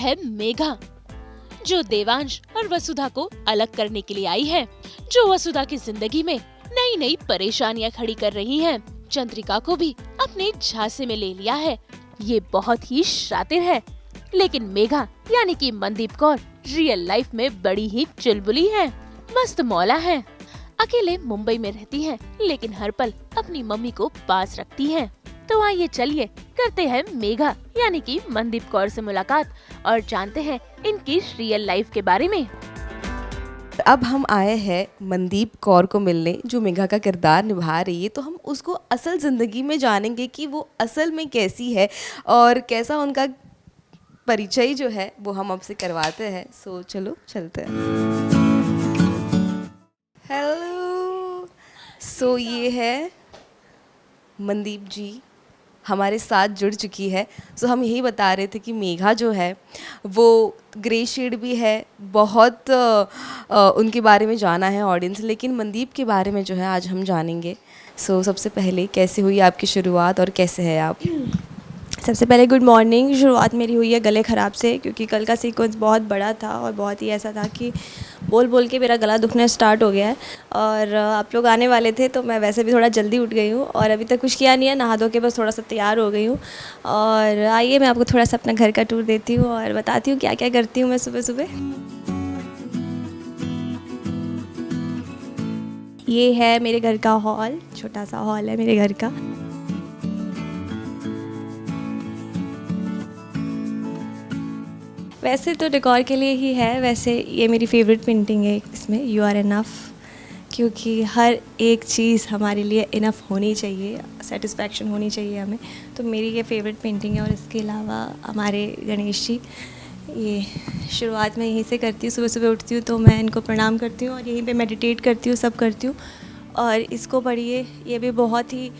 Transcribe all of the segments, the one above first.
है मेघा, जो देवांश और वसुधा को अलग करने के लिए आई है, जो वसुधा की जिंदगी में नई नई परेशानियां खड़ी कर रही हैं। चंद्रिका को भी अपने झांसे में ले लिया है। ये बहुत ही शातिर है, लेकिन मेघा यानी कि मनदीप कौर रियल लाइफ में बड़ी ही चुलबुली है, मस्त मौला है। अकेले मुंबई में रहती है, लेकिन हर पल अपनी मम्मी को पास रखती है। तो आइए चलिए करते हैं मेघा यानी कि मनदीप कौर से मुलाकात और जानते हैं इनकी रियल लाइफ के बारे में। अब हम आए हैं मनदीप कौर को मिलने, जो मेघा का किरदार निभा रही है। तो हम उसको असल ज़िंदगी में जानेंगे कि वो असल में कैसी है और कैसा उनका परिचय जो है वो हम आपसे करवाते हैं। सो चलो चलते हैं। हेलो। सो ये है मनदीप जी हमारे साथ जुड़ चुकी है। सो हम यही बता रहे थे कि मेघा जो है वो ग्रे शेड भी है, बहुत उनके बारे में जाना है ऑडियंस, लेकिन मनदीप के बारे में जो है आज हम जानेंगे। सो सबसे पहले कैसे हुई आपकी शुरुआत और कैसे है आप? सबसे पहले गुड मॉर्निंग। शुरुआत मेरी हुई है गले ख़राब से, क्योंकि कल का सीक्वेंस बहुत बड़ा था और बहुत ही ऐसा था कि बोल बोल के मेरा गला दुखना स्टार्ट हो गया है। और आप लोग आने वाले थे तो मैं वैसे भी थोड़ा जल्दी उठ गई हूँ और अभी तक कुछ किया नहीं है, नहा धो के बस थोड़ा सा तैयार हो गई हूँ। और आइए मैं आपको थोड़ा सा अपना घर का टूर देती हूँ और बताती हूँ क्या क्या करती हूँ मैं सुबह सुबह। ये है मेरे घर का हॉल, छोटा सा हॉल है मेरे घर का। वैसे तो डेकोर के लिए ही है, वैसे ये मेरी फेवरेट पेंटिंग है इसमें, यू आर इनफ, क्योंकि हर एक चीज़ हमारे लिए इनफ होनी चाहिए, सेटिस्फैक्शन होनी चाहिए हमें। तो मेरी ये फेवरेट पेंटिंग है। और इसके अलावा हमारे गणेश जी, ये शुरुआत में यहीं से करती हूँ। सुबह सुबह उठती हूँ तो मैं इनको प्रणाम करती हूँ और यहीं पे मेडिटेट करती हूँ, सब करती हूँ। और इसको पढ़िए, ये भी बहुत ही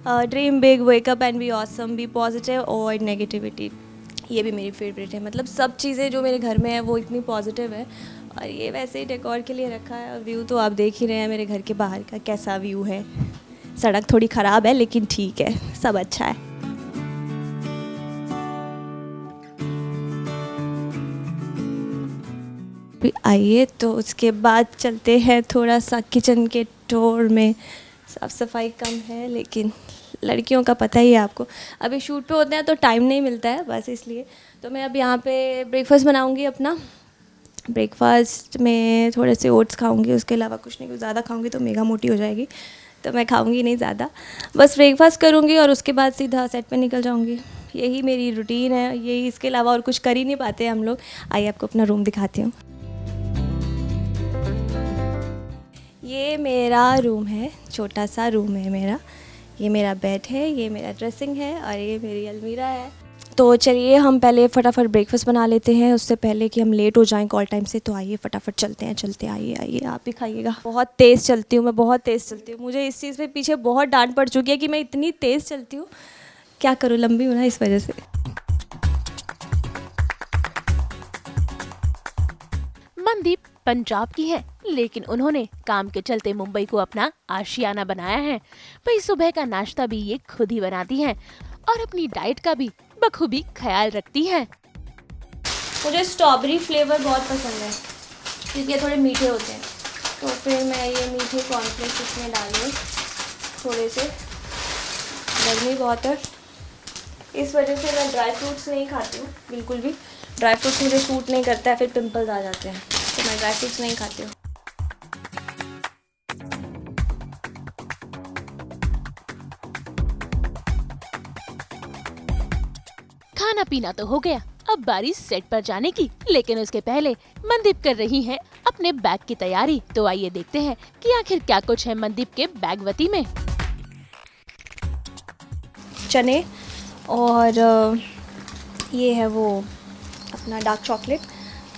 dream big, wake up and be awesome, be positive, avoid negativity, ये भी मेरी फेवरेट है। मतलब सब चीज़ें जो मेरे घर में है वो इतनी पॉजिटिव है। और ये वैसे ही डेकोर के लिए रखा है। और व्यू तो आप देख ही रहे हैं मेरे घर के बाहर का कैसा व्यू है। सड़क थोड़ी ख़राब है लेकिन ठीक है, सब अच्छा है। आइए तो उसके बाद चलते हैं थोड़ा सा किचन के टूर में। साफ़ सफाई कम है, लेकिन लड़कियों का पता ही है आपको, अभी शूट पे होते हैं तो टाइम नहीं मिलता है, बस इसलिए। तो मैं अब यहाँ पे ब्रेकफास्ट बनाऊँगी अपना। ब्रेकफास्ट में थोड़े से ओट्स खाऊँगी, उसके अलावा कुछ नहीं। कुछ ज़्यादा खाऊँगी तो मेघा मोटी हो जाएगी, तो मैं खाऊँगी नहीं ज़्यादा, बस ब्रेकफास्ट करूँगी और उसके बाद सीधा सेट पे निकल जाऊँगी। यही मेरी रूटीन है, यही। इसके अलावा और कुछ कर ही नहीं पाते हम लोग। आइए आपको अपना रूम दिखाती हूँ। ये मेरा रूम है, छोटा सा रूम है मेरा। ये मेरा बेड है, ये मेरा ड्रेसिंग है और ये मेरी अलमीरा है। तो चलिए हम पहले फटाफट ब्रेकफास्ट बना लेते हैं, उससे पहले कि हम लेट हो जाएं कॉल टाइम से। तो आइए फटाफट चलते हैं। आइए आइए, आप भी खाइएगा। बहुत तेज़ चलती हूँ मैं, बहुत तेज़ चलती हूँ। मुझे इस चीज़ पे पीछे बहुत डांट पड़ चुकी है कि मैं इतनी तेज़ चलती हूँ। क्या करूँ, लंबी हूँ ना, इस वजह से। मनदीप पंजाब की है, लेकिन उन्होंने काम के चलते मुंबई को अपना आशियाना बनाया है। भाई सुबह का नाश्ता भी ये खुद ही बनाती हैं और अपनी डाइट का भी बखूबी ख्याल रखती हैं। मुझे स्ट्रॉबेरी फ्लेवर बहुत पसंद है, क्योंकि ये थोड़े मीठे होते हैं। तो फिर मैं ये मीठे कॉर्नफ्लेक्स इसमें डाल दूँ थोड़े से। गर्मी बहुत है, इस वजह से मैं ड्राई फ्रूट्स नहीं खाती हूँ बिल्कुल भी। ड्राई फ्रूट्स मुझे सूट नहीं करता है, फिर पिंपल्स आ जाते हैं, तो मैं ड्राई फ्रूट्स नहीं खाती हूँ। खाना पीना तो हो गया, अब बारी सेट पर जाने की। लेकिन उसके पहले मनदीप कर रही हैं अपने बैग की तैयारी। तो आइए देखते हैं कि आखिर क्या कुछ है मनदीप के बैगवती में। चने और ये है वो अपना डार्क चॉकलेट।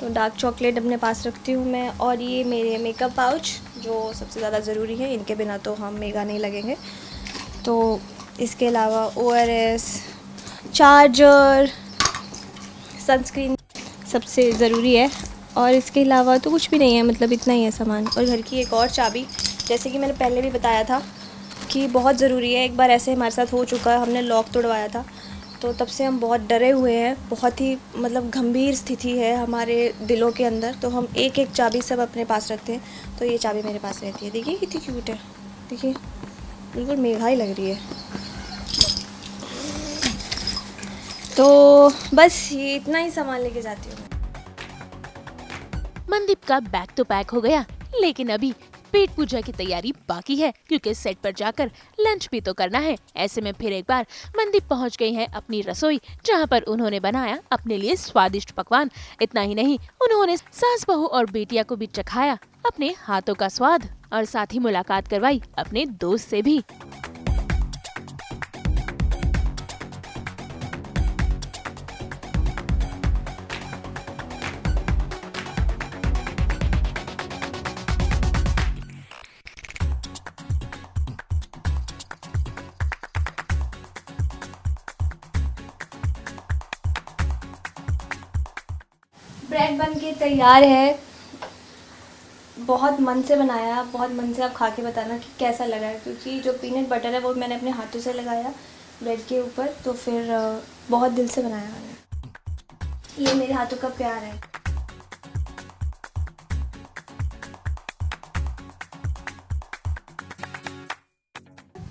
तो डार्क चॉकलेट अपने पास रखती हूँ मैं। और ये मेरे मेकअप पाउच, जो सबसे ज़्यादा ज़रूरी है, इनके बिना तो हम मेघा नहीं लगेंगे। तो इसके अलावा ORS, चार्जर, सनस्क्रीन सबसे ज़रूरी है। और इसके अलावा तो कुछ भी नहीं है, मतलब इतना ही है सामान। और घर की एक और चाबी, जैसे कि मैंने पहले भी बताया था कि बहुत ज़रूरी है। एक बार ऐसे हमारे साथ हो चुका है, हमने लॉक तोड़वाया था तो तब से हम बहुत डरे हुए हैं, बहुत ही मतलब गंभीर स्थिति है हमारे दिलों के अंदर, तो हम एक एक चाबी सब अपने पास रखते हैं। तो ये चाबी मेरे पास रहती है, देखिए कितनी क्यूट है, देखिए बिल्कुल मेघा ही लग रही है। तो बस ये इतना ही सामान लेके जाती हूँ मैं। मनदीप का बैग तो पैक हो गया, लेकिन अभी पेट पूजा की तैयारी बाकी है, क्योंकि सेट पर जाकर लंच भी तो करना है। ऐसे में फिर एक बार मनदीप पहुंच गई हैं अपनी रसोई, जहां पर उन्होंने बनाया अपने लिए स्वादिष्ट पकवान। इतना ही नहीं, उन्होंने सास बहू और बेटिया को भी चखाया अपने हाथों का स्वाद, और साथ ही मुलाकात करवाई अपने दोस्त से भी। ब्रेड बन के तैयार है, बहुत मन से बनाया, बहुत मन से आप खा के बताना कि कैसा लगा है, क्योंकि जो पीनट बटर है वो मैंने अपने हाथों से लगाया ब्रेड के ऊपर, तो फिर बहुत दिल से बनाया मैंने। ये मेरे हाथों का प्यार है।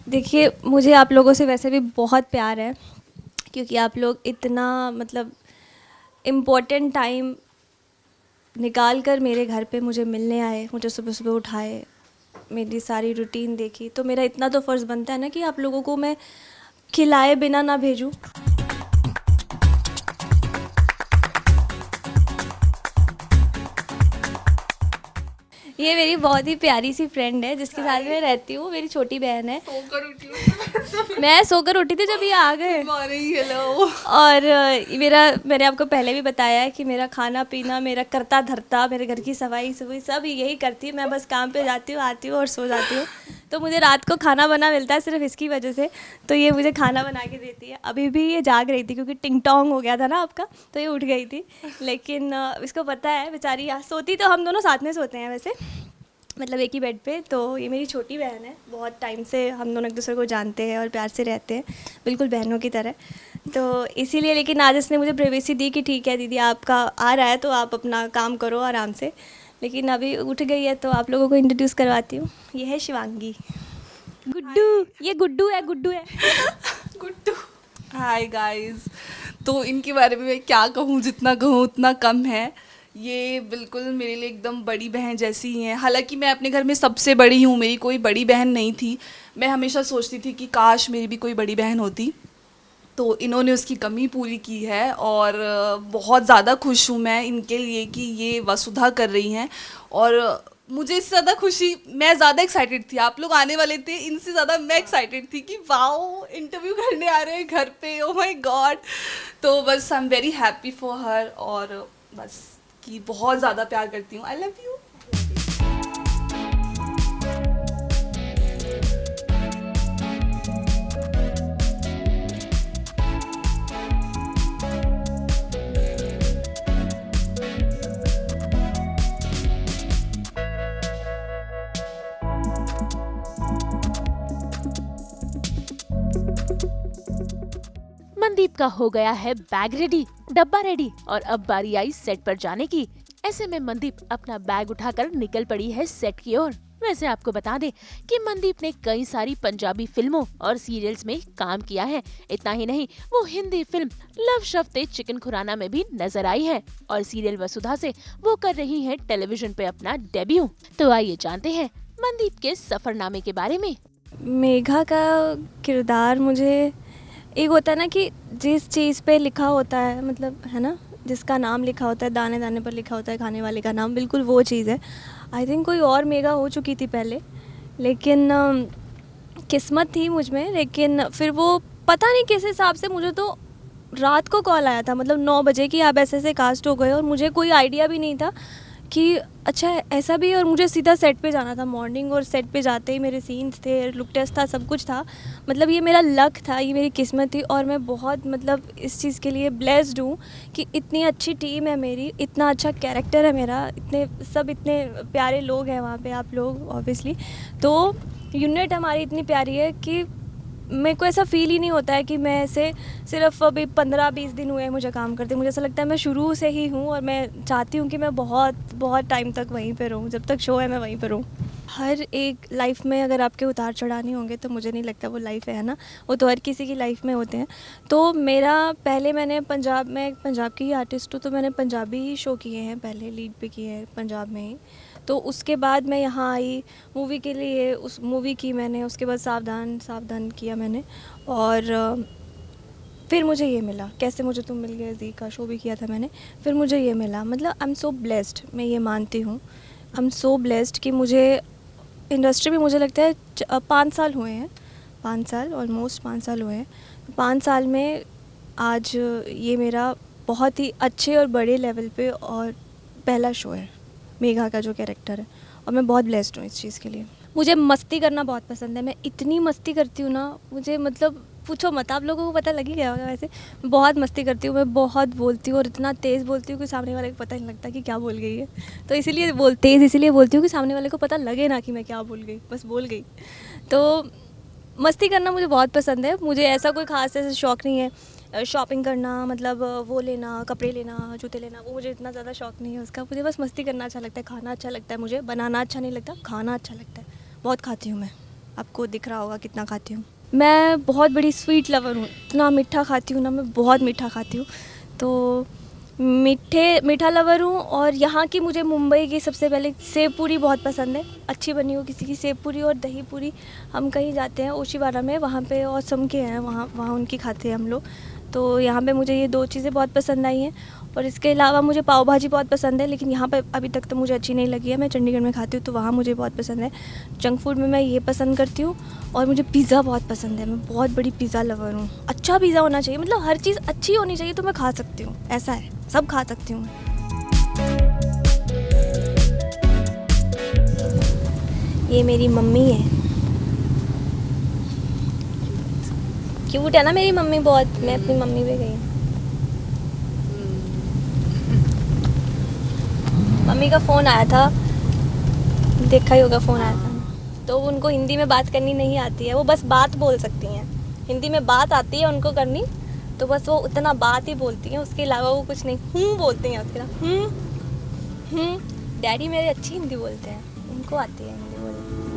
देखिए, मुझे आप लोगों से वैसे भी बहुत प्यार है, क्योंकि आप लोग इतना मतलब इम्पोर्टेंट टाइम निकाल कर मेरे घर पे मुझे मिलने आए, मुझे सुबह सुबह उठाए, मेरी सारी रूटीन देखी, तो मेरा इतना तो फ़र्ज़ बनता है ना कि आप लोगों को मैं खिलाए बिना ना भेजूं। ये मेरी बहुत ही प्यारी सी फ्रेंड है जिसके साथ मैं रहती हूँ, मेरी छोटी बहन है। मैं सोकर उठी थी जब ये आ गए। हेलो। और मैंने आपको पहले भी बताया है कि मेरा खाना पीना, मेरा करता धरता, मेरे घर की सफाई सब यही करती है। मैं बस काम पे जाती हूँ, आती हूँ और सो जाती हूँ। तो मुझे रात को खाना बना मिलता है सिर्फ इसकी वजह से, तो ये मुझे खाना बना के देती है। अभी भी ये जाग रही थी क्योंकि टिंग टोंग हो गया था ना आपका, तो ये उठ गई थी, लेकिन इसको पता है बेचारी, सोती तो हम दोनों साथ में सोते हैं वैसे, मतलब एक ही बेड पे। तो ये मेरी छोटी बहन है, बहुत टाइम से हम दोनों एक दूसरे को जानते हैं और प्यार से रहते हैं, बिल्कुल बहनों की तरह। तो इसीलिए, लेकिन आज इसने मुझे प्राइवेसी दी कि ठीक है दीदी, आपका आ रहा है तो आप अपना काम करो आराम से, लेकिन अभी उठ गई है तो आप लोगों को इंट्रोड्यूस करवाती हूँ। ये है शिवांगी। गुड्डू, ये गुड्डू है, गुड्डू है। गुड्डू। Hi guys. तो इनके बारे में मैं क्या कहूँ, जितना कहूँ उतना कम है। ये बिल्कुल मेरे लिए एकदम बड़ी बहन जैसी ही हैं। हालांकि मैं अपने घर में सबसे बड़ी हूँ, मेरी कोई बड़ी बहन नहीं थी। मैं हमेशा सोचती थी कि काश मेरी भी कोई बड़ी बहन होती, तो इन्होंने उसकी कमी पूरी की है। और बहुत ज़्यादा खुश हूँ मैं इनके लिए कि ये वसुधा कर रही हैं। और मुझे इससे ज़्यादा खुशी, मैं ज़्यादा एक्साइटेड थी, आप लोग आने वाले थे, इनसे ज़्यादा मैं एक्साइटेड थी कि वाओ इंटरव्यू करने आ रहे हैं घर पे, ओ माय गॉड। तो बस I am very happy for her, और बस कि बहुत ज़्यादा प्यार करती हूँ। I love you. मनदीप का हो गया है बैग रेडी, डब्बा रेडी, और अब बारी आई सेट पर जाने की। ऐसे में मनदीप अपना बैग उठाकर निकल पड़ी है सेट की ओर। वैसे आपको बता दें कि मनदीप ने कई सारी पंजाबी फिल्मों और सीरियल्स में काम किया है। इतना ही नहीं, वो हिंदी फिल्म लव शफ्ते चिकन खुराना में भी नजर आई है, और सीरियल वसुधा से वो कर रही है टेलीविजन पे अपना डेब्यू। तो आइए जानते हैं मनदीप के सफरनामे के बारे में। मेघा का किरदार, मुझे एक होता है ना कि जिस चीज़ पे लिखा होता है, मतलब है ना, जिसका नाम लिखा होता है, दाने दाने पर लिखा होता है खाने वाले का नाम, बिल्कुल वो चीज़ है। आई थिंक कोई और मेघा हो चुकी थी पहले, लेकिन किस्मत थी मुझ में। लेकिन फिर वो पता नहीं किस हिसाब से मुझे तो रात को कॉल आया था, मतलब 9 बजे की आप ऐसे ऐसे कास्ट हो गए, और मुझे कोई आइडिया भी नहीं था कि अच्छा ऐसा भी है। और मुझे सीधा सेट पे जाना था मॉर्निंग, और सेट पे जाते ही मेरे सीन्स थे, लुक टेस्ट था, सब कुछ था। मतलब ये मेरा लक था, ये मेरी किस्मत थी, और मैं बहुत मतलब इस चीज़ के लिए ब्लेस्ड हूँ कि इतनी अच्छी टीम है मेरी, इतना अच्छा कैरेक्टर है मेरा, इतने प्यारे लोग हैं वहाँ पे, आप लोग ऑब्वियसली। तो यूनिट हमारी इतनी प्यारी है कि मेरे को ऐसा फील ही नहीं होता है कि मैं ऐसे सिर्फ अभी 15-20 दिन हुए हैं मुझे काम करते। मुझे ऐसा लगता है मैं शुरू से ही हूँ और मैं चाहती हूँ कि मैं बहुत बहुत टाइम तक वहीं पे रहूँ, जब तक शो है मैं वहीं पे रहूँ। हर एक लाइफ में अगर आपके उतार चढ़ाव नहीं होंगे तो मुझे नहीं लगता वो लाइफ है ना, वो तो हर किसी की लाइफ में होते हैं। तो मेरा पहले मैंने पंजाब में, पंजाब की ही आर्टिस्ट हूँ, तो मैंने पंजाबी ही शो किए हैं, पहले लीड पे किए हैं पंजाब में ही। तो उसके बाद मैं यहाँ आई मूवी के लिए, उस मूवी की मैंने, उसके बाद सावधान सावधान किया मैंने, और फिर मुझे ये मिला कैसे मुझे तुम मिल गए, जी का शो भी किया था मैंने, फिर मुझे ये मिला। मतलब आई एम सो ब्लेस्ड, मैं ये मानती हूँ, आई एम सो ब्लेस्ड कि मुझे इंडस्ट्री में मुझे लगता है 5 साल हुए हैं, 5 साल ऑलमोस्ट 5 साल हुए हैं। 5 साल में आज ये मेरा बहुत ही अच्छे और बड़े लेवल पे और पहला शो है मेघा का जो कैरेक्टर है, और मैं बहुत ब्लेस्ड हूँ इस चीज़ के लिए। मुझे मस्ती करना बहुत पसंद है, मैं इतनी मस्ती करती हूँ ना, मुझे मतलब पूछो मत, आप लोगों को पता लग ही गया होगा। वैसे बहुत मस्ती करती हूँ, मैं बहुत बोलती हूँ और इतना तेज़ बोलती हूँ कि सामने वाले को पता नहीं लगता कि क्या बोल गई है। तो इसीलिए तेज़ इसलिए बोलती हूँ कि सामने वाले को पता लगे ना कि मैं क्या बोल गई, बस बोल गई। तो मस्ती करना मुझे बहुत पसंद है। मुझे ऐसा कोई ख़ास ऐसा शौक़ नहीं है शॉपिंग करना, मतलब वो लेना, कपड़े लेना, जूते लेना, वो मुझे इतना ज़्यादा शौक़ नहीं है उसका। मुझे बस मस्ती करना अच्छा लगता है, खाना अच्छा लगता है, मुझे बनाना अच्छा नहीं लगता, खाना अच्छा लगता है। बहुत खाती हूँ मैं, आपको दिख रहा होगा कितना खाती हूँ। मैं बहुत बड़ी स्वीट लवर हूँ, इतना मीठा खाती हूँ ना मैं, बहुत मीठा खाती हूँ। तो मीठा लवर हूँ। और यहाँ की मुझे मुंबई की सबसे पहले सेव पूरी बहुत पसंद है, अच्छी बनी हो किसी की सेव पूरी और दही पूरी। हम कहीं जाते हैं ओशीवाड़ा में, वहाँ पे औसम के हैं, वहाँ उनकी खाते हैं हम लोग। तो यहाँ पे मुझे ये 2 चीज़ें बहुत पसंद आई हैं। और इसके अलावा मुझे पाव भाजी बहुत पसंद है, लेकिन यहाँ पे अभी तक तो मुझे अच्छी नहीं लगी है। मैं चंडीगढ़ में खाती हूँ तो वहाँ मुझे बहुत पसंद है। जंक फूड में मैं ये पसंद करती हूँ। और मुझे पिज़्ज़ा बहुत पसंद है, मैं बहुत बड़ी पिज़्ज़ा लवर हूँ। अच्छा पिज़्ज़ा होना चाहिए, मतलब हर चीज़ अच्छी होनी चाहिए तो मैं खा सकती हूँ, ऐसा है, सब खा सकती हूँ मैं। ये मेरी मम्मी है, क्यूट है ना मेरी मम्मी बहुत। मैं अपनी मम्मी पे गई, मम्मी का फ़ोन आया था, देखा ही होगा फ़ोन आया था। तो उनको हिंदी में बात करनी नहीं आती है, वो बस बात बोल सकती हैं, हिंदी में बात आती है उनको करनी, तो बस वो उतना बात ही बोलती हैं, उसके अलावा वो कुछ नहीं। बोलती हैं उसके अलावा डैडी मेरे अच्छी हिंदी बोलते हैं, उनको आती है हिंदी बोलनी।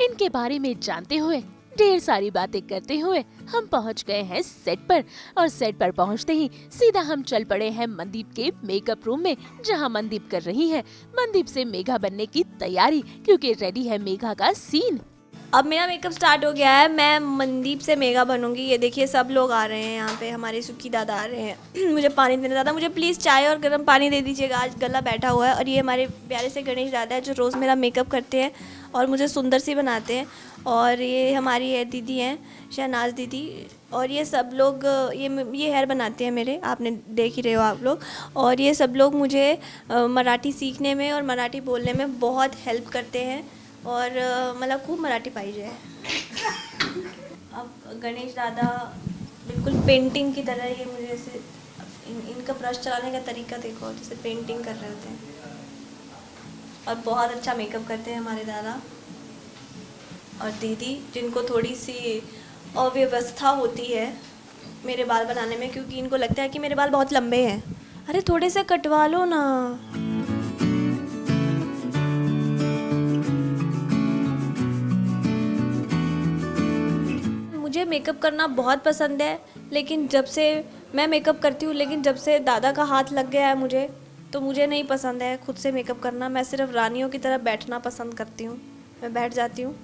इनके बारे में जानते हुए, ढेर सारी बातें करते हुए हम पहुंच गए हैं सेट पर। और सेट पर पहुंचते ही सीधा हम चल पड़े हैं मनदीप के मेकअप रूम में, जहां मनदीप कर रही है मनदीप से मेघा बनने की तैयारी, क्योंकि रेडी है मेघा का सीन। अब मेरा मेकअप स्टार्ट हो गया है, मैं मनदीप से मेघा बनूंगी। ये देखिए सब लोग आ रहे हैं यहाँ पे, हमारे सुखी दादा आ रहे हैं मुझे पानी देने। दादा मुझे प्लीज़ चाय और गर्म पानी दे दीजिएगा, आज गला बैठा हुआ है। और ये हमारे प्यारे से गणेश दादा है जो रोज़ मेरा मेकअप करते हैं और मुझे सुंदर सी बनाते हैं। और ये हमारी है दीदी हैं, शहनाज दीदी, और ये सब लोग ये हेयर बनाते हैं मेरे, आपने देख ही रहे हो आप लोग। और ये सब लोग मुझे मराठी सीखने में और मराठी बोलने में बहुत हेल्प करते हैं, और मतलब खूब मराठी पाहिजे है। अब गणेश दादा बिल्कुल पेंटिंग की तरह, ये मुझे ऐसे इनका ब्रश चलाने का तरीका देखो, जैसे पेंटिंग कर रहे होते हैं। और बहुत अच्छा मेकअप करते हैं हमारे दादा और दीदी, जिनको थोड़ी सी अव्यवस्था होती है मेरे बाल बनाने में, क्योंकि इनको लगता है कि मेरे बाल बहुत लंबे हैं। अरे थोड़े से कटवा लो ना। मुझे मेकअप करना बहुत पसंद है, लेकिन जब से मैं मेकअप करती हूँ, लेकिन जब से दादा का हाथ लग गया है मुझे, तो मुझे नहीं पसंद है खुद से मेकअप करना। मैं सिर्फ रानियों की तरह बैठना पसंद करती हूँ, मैं बैठ जाती हूँ।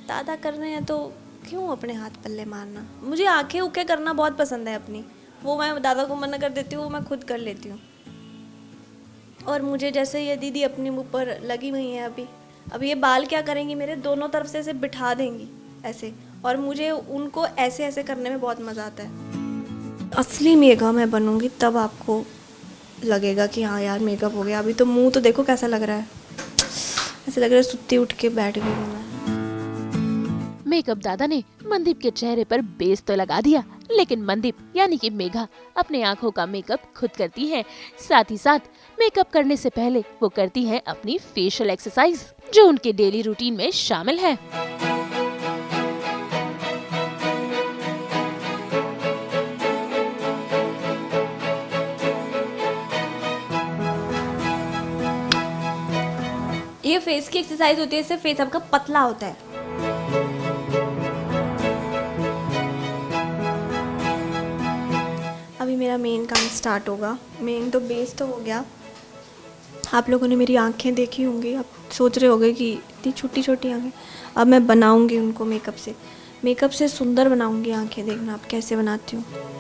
दादा कर रहे हैं तो क्यों अपने हाथ पल्ले मारना। मुझे आंखें उके करना बहुत पसंद है अपनी, वो मैं दादा को मना कर देती हूँ, वो मैं खुद कर लेती हूँ। और मुझे जैसे ये दीदी अपनी मुँह पर लगी हुई हैं अब ये बाल क्या करेंगी, मेरे दोनों तरफ से ऐसे बिठा देंगी ऐसे, और मुझे उनको ऐसे ऐसे करने में बहुत मज़ा आता है। असली मेघा मैं बनूंगी तब आपको लगेगा कि हाँ यार मेकअप हो गया। अभी तो मुंह तो देखो कैसा लग रहा है, ऐसे लग रहा है सुत्ती उठ के बैठ गई हूँ मैं। मेकअप दादा ने मनदीप के चेहरे पर बेस तो लगा दिया, लेकिन मनदीप यानी कि मेघा अपने आंखों का मेकअप खुद करती है। साथ ही साथ मेकअप करने से पहले वो करती है अपनी फेशियल एक्सरसाइज, जो उनके डेली रूटीन में शामिल है। ये फेस की एक्सरसाइज होती है, इससे फेस आपका पतला होता है। अभी मेरा मेन काम स्टार्ट होगा। मेन तो बेस तो हो गया। आप लोगों ने मेरी आंखें देखी होंगी, आप सोच रहे होंगे कि इतनी छोटी छोटी आंखें। अब मैं बनाऊंगी उनको मेकअप से सुंदर बनाऊंगी आंखें। देखना आप कैसे बनाती हूँ।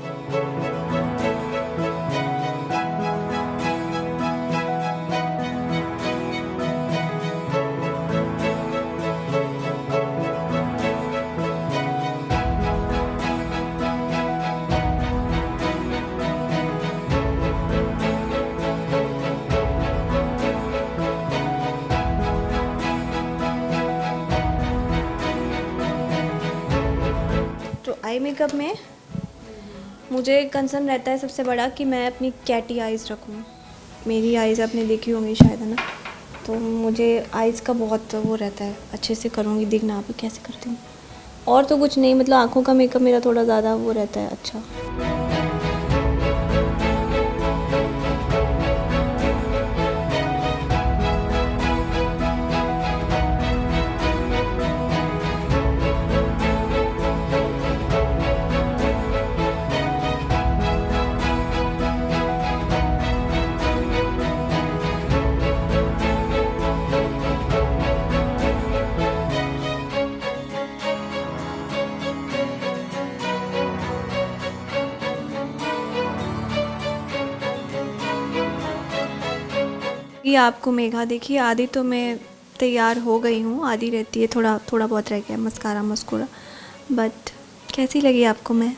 तो आई मेकअप में मुझे कंसर्न रहता है सबसे बड़ा कि मैं अपनी कैटी आइज़ रखूँ। मेरी आइज़ आपने देखी होंगी शायद, है ना। तो मुझे आइज़ का बहुत वो रहता है। अच्छे से करूँगी, देखना आप कैसे करती हूँ। और तो कुछ नहीं, मतलब आँखों का मेकअप मेरा थोड़ा ज़्यादा वो रहता है अच्छा। ये आपको मेघा देखिए, आधी तो मैं तैयार हो गई हूँ, आधी रहती है, थोड़ा बहुत रह गया मस्कारा मस्कुरा। बट कैसी लगी आपको मैं?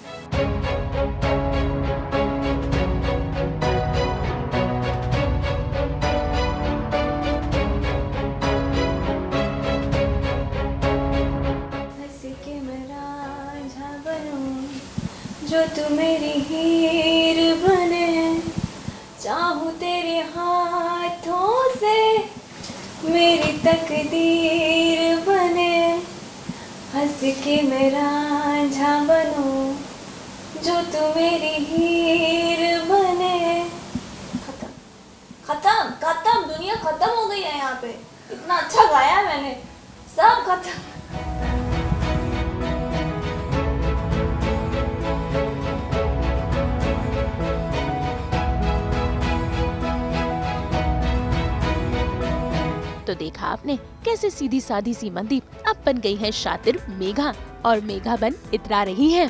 जो तू मेरी हीर बने, चाहूँ तेरे हाथों से मेरी तकदीर बने, हंस के मेरा रांझा बनो, जो तू मेरी हीर बने। खत्म दुनिया खत्म हो गई है यहाँ पे। इतना अच्छा गाया मैंने, सब खत्म। तो देखा आपने कैसे सीधी सादी सी मनदीप अब बन गई है शातिर मेघा, और मेघा बन इतरा रही है।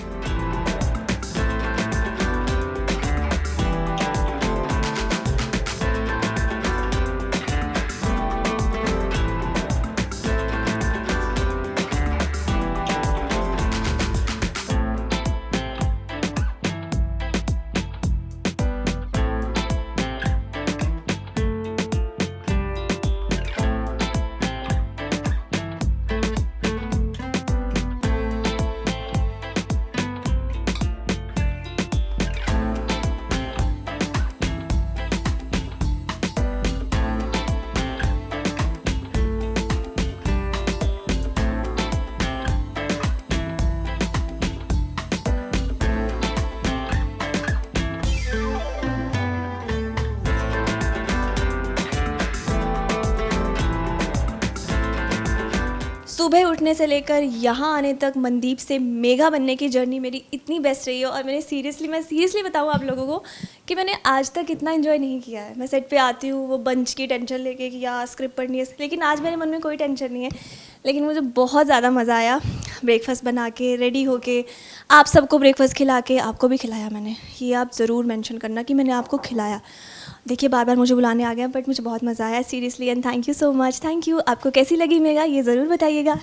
सुबह उठने से लेकर यहाँ आने तक मनदीप से मेघा बनने की जर्नी मेरी इतनी बेस्ट रही है। और मैं सीरियसली बताऊँ आप लोगों को कि मैंने आज तक इतना एंजॉय नहीं किया है। मैं सेट पे आती हूँ वो बंच की टेंशन लेके कि यार स्क्रिप्ट पढ़नी है, लेकिन आज मेरे मन में कोई टेंशन नहीं है। लेकिन मुझे बहुत ज़्यादा मज़ा आया ब्रेकफास्ट बना के, रेडी होके, आप सबको ब्रेकफास्ट खिला के। आपको भी खिलाया मैंने, ये आप ज़रूर मेंशन करना कि मैंने आपको खिलाया। देखिए बार बार मुझे बुलाने आ गया, बट मुझे बहुत मज़ा आया seriously. And thank you so much, thank you. आपको कैसी लगी मेघा ये ज़रूर बताइएगा।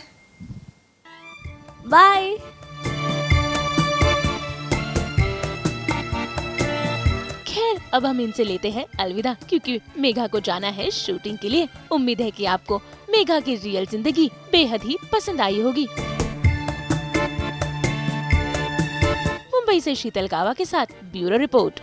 बाय। खैर अब हम इनसे लेते हैं अलविदा, क्योंकि मेघा को जाना है शूटिंग के लिए। उम्मीद है कि आपको मेघा की रियल जिंदगी बेहद ही पसंद आई होगी। मुंबई मुंबई से शीतल कावा के साथ ब्यूरो रिपोर्ट।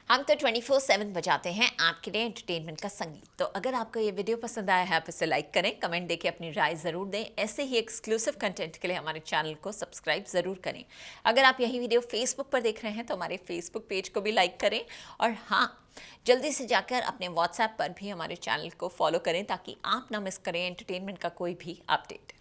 हम तो 24/7 बजाते हैं आपके लिए एंटरटेनमेंट का संगीत। तो अगर आपको ये वीडियो पसंद आया है आप इसे लाइक करें, कमेंट देके अपनी राय ज़रूर दें। ऐसे ही एक्सक्लूसिव कंटेंट के लिए हमारे चैनल को सब्सक्राइब ज़रूर करें। अगर आप यही वीडियो फेसबुक पर देख रहे हैं तो हमारे फेसबुक पेज को भी लाइक करें, और हाँ, जल्दी से जाकर अपने व्हाट्सएप पर भी हमारे चैनल को फॉलो करें ताकि आप ना मिस करें एंटरटेनमेंट का कोई भी अपडेट।